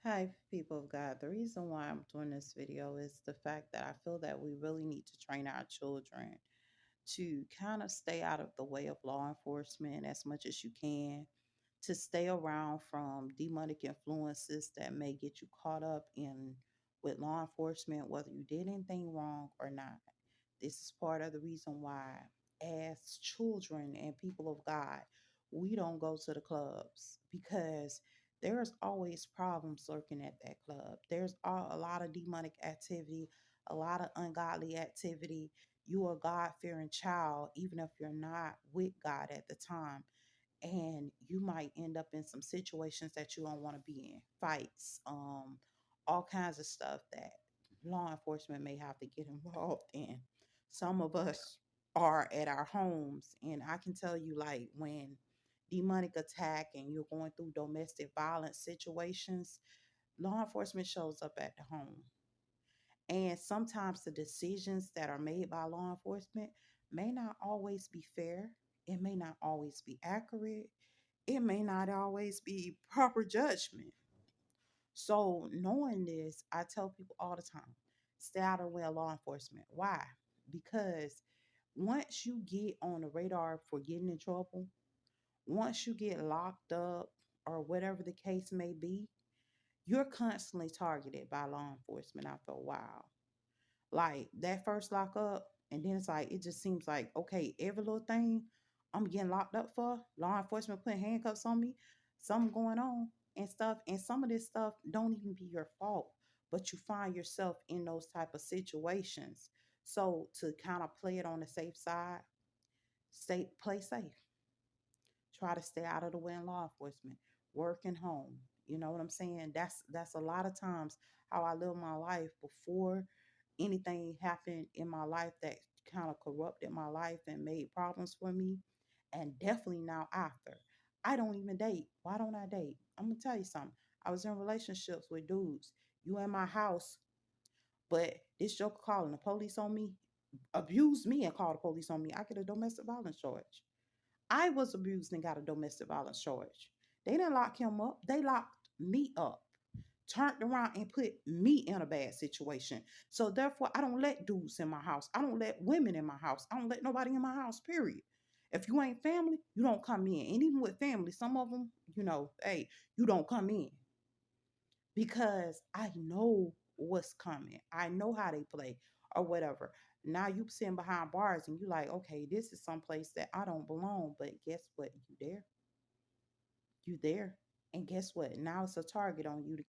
Hi, people of God. The reason why I'm doing this video is the fact that I feel that we really need to train our children to kind of stay out of the way of law enforcement as much as you can, to stay around from demonic influences that may get you caught up in with law enforcement, whether you did anything wrong or not. This is part of the reason why, as children and people of God, we don't go to the clubs because there's always problems lurking at that club. There's a lot of demonic activity, a lot of ungodly activity. You are a God fearing child, even if you're not with God at the time. And you might end up in some situations that you don't want to be in, fights, all kinds of stuff that law enforcement may have to get involved in. Some of us are at our homes, and I can tell you, like, when demonic attack and you're going through domestic violence situations, law enforcement shows up at the home. And sometimes the decisions that are made by law enforcement may not always be fair. It may not always be accurate. It may not always be proper judgment. So, knowing this, I tell people all the time, stay out of the way of law enforcement. Why? Because once you get on the radar for getting in trouble, once you get locked up or whatever the case may be, you're constantly targeted by law enforcement after a while. Like that first lock up, and then it's like it just seems like okay, every little thing I'm getting locked up for, law enforcement putting handcuffs on me, something going on and stuff. And some of this stuff don't even be your fault, but you find yourself in those type of situations. So to kind of play it on the safe side, stay play safe. Try to stay out of the way in law enforcement. Working home. You know what I'm saying? That's a lot of times how I live my life before anything happened in my life that kind of corrupted my life and made problems for me. And definitely now after. I don't even date. Why don't I date? I'm gonna tell you something. I was in relationships with dudes. You in my house, but this joker calling the police on me, abused me and called the police on me. I get a domestic violence charge. I was abused and got a domestic violence charge. They didn't lock him up. They locked me up, turned around and put me in a bad situation. So therefore, I don't let dudes in my house. I don't let women in my house. I don't let nobody in my house, period. If you ain't family, you don't come in. And even with family, some of them, hey, you don't come in because I know what's coming. I know how they play or whatever. Now you sitting behind bars and you like, okay, this is someplace that I don't belong. But guess what? You there. You there. And guess what? Now it's a target on you to